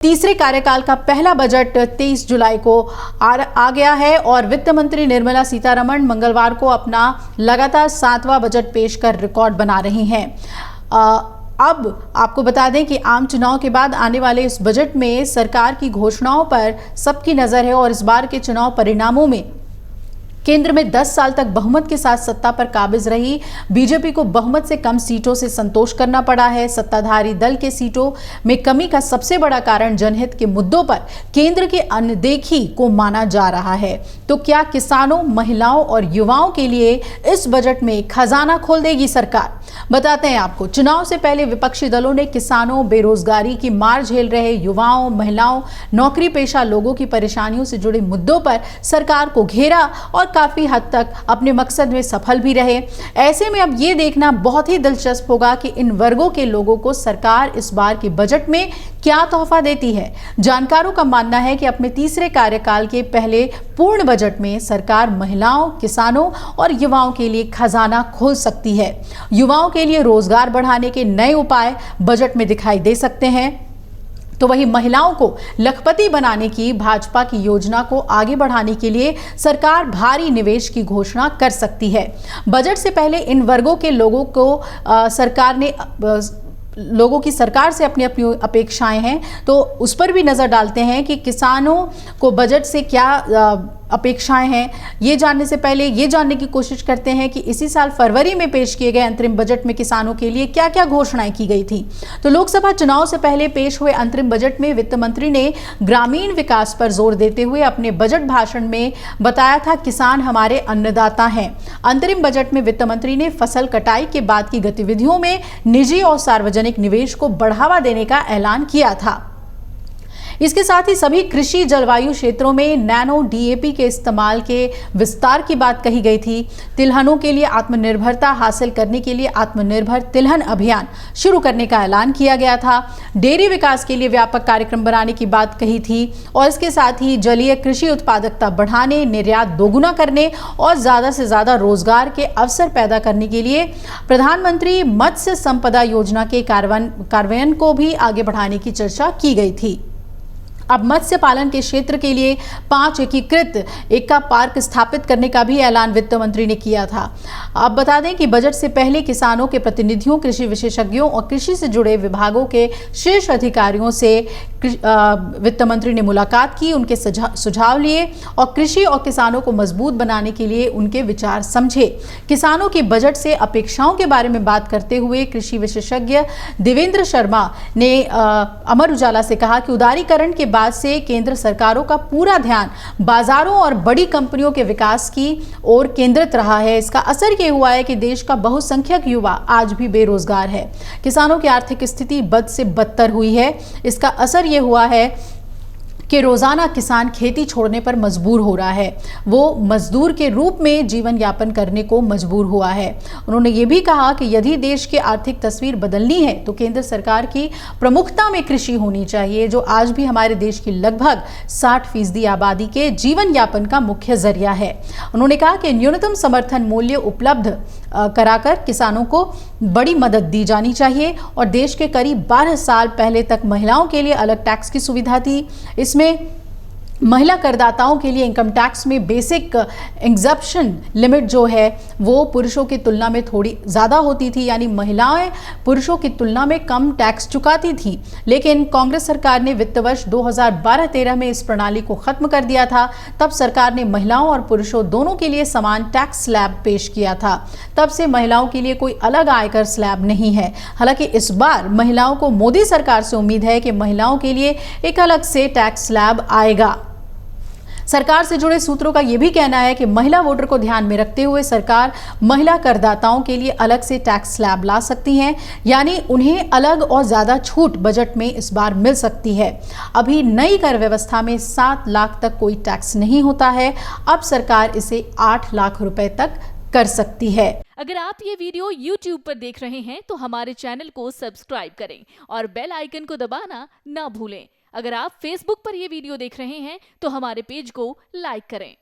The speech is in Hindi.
तीसरे कार्यकाल का पहला बजट 23 जुलाई को आ गया है और वित्त मंत्री निर्मला सीतारमण मंगलवार को अपना लगातार 7वां बजट पेश कर रिकॉर्ड बना रही हैं। अब आपको बता दें कि आम चुनाव के बाद आने वाले इस बजट में सरकार की घोषणाओं पर सबकी नज़र है और इस बार के चुनाव परिणामों में केंद्र में 10 साल तक बहुमत के साथ सत्ता पर काबिज रही बीजेपी को बहुमत से कम सीटों से संतोष करना पड़ा है। सत्ताधारी दल के सीटों में कमी का सबसे बड़ा कारण जनहित के मुद्दों पर केंद्र की अनदेखी को माना जा रहा है। तो क्या किसानों, महिलाओं और युवाओं के लिए इस बजट में खजाना खोल देगी सरकार? बताते हैं आपको। चुनाव से पहले विपक्षी दलों ने किसानों, बेरोजगारी की मार झेल रहे युवाओं, महिलाओं, नौकरी पेशा लोगों की परेशानियों से जुड़े मुद्दों पर सरकार को घेरा और काफी हद तक अपने मकसद में सफल भी रहे। ऐसे में अब ये देखना बहुत ही दिलचस्प होगा कि इन वर्गों के लोगों को सरकार इस बार के बजट में क्या तोहफा देती है। जानकारों का मानना है कि अपने तीसरे कार्यकाल के पहले पूर्ण बजट में सरकार महिलाओं, किसानों और युवाओं के लिए खजाना खोल सकती है। युवाओं के लिए रोजगार बढ़ाने के नए उपाय बजट में दिखाई दे सकते हैं, तो वही महिलाओं को लखपति बनाने की भाजपा की योजना को आगे बढ़ाने के लिए सरकार भारी निवेश की घोषणा कर सकती है। बजट से पहले इन वर्गों के लोगों को सरकार से अपनी अपनी अपेक्षाएं हैं, तो उस पर भी नजर डालते हैं कि किसानों को बजट से क्या अपेक्षाएं हैं। ये जानने से पहले ये जानने की कोशिश करते हैं कि इसी साल फरवरी में पेश किए गए अंतरिम बजट में किसानों के लिए क्या क्या घोषणाएं की गई थी। तो लोकसभा चुनाव से पहले पेश हुए अंतरिम बजट में वित्त मंत्री ने ग्रामीण विकास पर जोर देते हुए अपने बजट भाषण में बताया था, किसान हमारे अन्नदाता हैं। अंतरिम बजट में वित्त मंत्री ने फसल कटाई के बाद की गतिविधियों में निजी और सार्वजनिक निवेश को बढ़ावा देने का ऐलान किया था। इसके साथ ही सभी कृषि जलवायु क्षेत्रों में नैनो डीएपी के इस्तेमाल के विस्तार की बात कही गई थी। तिलहनों के लिए आत्मनिर्भरता हासिल करने के लिए आत्मनिर्भर तिलहन अभियान शुरू करने का ऐलान किया गया था। डेयरी विकास के लिए व्यापक कार्यक्रम बनाने की बात कही थी और इसके साथ ही जलीय कृषि उत्पादकता बढ़ाने, निर्यात दोगुना करने और ज़्यादा से ज़्यादा रोजगार के अवसर पैदा करने के लिए प्रधानमंत्री मत्स्य संपदा योजना के कार्यान्वयन को भी आगे बढ़ाने की चर्चा की गई थी। अब मत्स्य पालन के क्षेत्र के लिए 5 एकीकृत एक्वा पार्क स्थापित करने का भी ऐलान वित्त मंत्री ने किया था। अब बता दें कि बजट से पहले किसानों के प्रतिनिधियों, कृषि विशेषज्ञों और कृषि से जुड़े विभागों के शीर्ष अधिकारियों से वित्त मंत्री ने मुलाकात की, उनके सुझाव लिए और कृषि और किसानों को मजबूत बनाने के लिए उनके विचार समझे। किसानों की बजट से अपेक्षाओं के बारे में बात करते हुए कृषि विशेषज्ञ देवेंद्र शर्मा ने अमर उजाला से कहा कि उदारीकरण के बाद से केंद्र सरकारों का पूरा ध्यान बाजारों और बड़ी कंपनियों के विकास की ओर केंद्रित रहा है। इसका असर ये हुआ है कि देश का बहुसंख्यक युवा आज भी बेरोजगार है। किसानों की आर्थिक स्थिति बद से बदतर हुई है। इसका असर ये हुआ है कि रोजाना किसान खेती छोड़ने पर मजबूर हो रहा है, वो मजदूर के रूप में जीवन यापन करने को मजबूर हुआ है। उन्होंने ये भी कहा कि यदि देश की आर्थिक तस्वीर बदलनी है तो केंद्र सरकार की प्रमुखता में कृषि होनी चाहिए, जो आज भी हमारे देश की लगभग 60% आबादी के जीवन यापन का मुख्य जरिया है। उन्होंने कहा कि न्यूनतम समर्थन मूल्य उपलब्ध कराकर किसानों को बड़ी मदद दी जानी चाहिए और देश के करीब 12 साल पहले तक महिलाओं के लिए अलग टैक्स की सुविधा थी। इसमें महिला करदाताओं के लिए इनकम टैक्स में बेसिक एग्जम्पशन लिमिट जो है वो पुरुषों की तुलना में थोड़ी ज़्यादा होती थी, यानी महिलाएं पुरुषों की तुलना में कम टैक्स चुकाती थी। लेकिन कांग्रेस सरकार ने वित्त वर्ष 2012-13 में इस प्रणाली को खत्म कर दिया था। तब सरकार ने महिलाओं और पुरुषों दोनों के लिए समान टैक्स स्लैब पेश किया था। तब से महिलाओं के लिए कोई अलग आयकर स्लैब नहीं है। हालांकि इस बार महिलाओं को मोदी सरकार से उम्मीद है कि महिलाओं के लिए एक अलग से टैक्स स्लैब आएगा। सरकार से जुड़े सूत्रों का यह भी कहना है कि महिला वोटर को ध्यान में रखते हुए सरकार महिला करदाताओं के लिए अलग से टैक्स स्लैब ला सकती है, यानी उन्हें अलग और ज्यादा छूट बजट में इस बार मिल सकती है। अभी नई कर व्यवस्था में 7 लाख तक कोई टैक्स नहीं होता है, अब सरकार इसे 8 लाख रुपए तक कर सकती है। अगर आप ये वीडियो YouTube पर देख रहे हैं तो हमारे चैनल को सब्सक्राइब करें और बेल आइकन को दबाना ना भूलें। अगर आप Facebook पर ये वीडियो देख रहे हैं तो हमारे पेज को लाइक करें।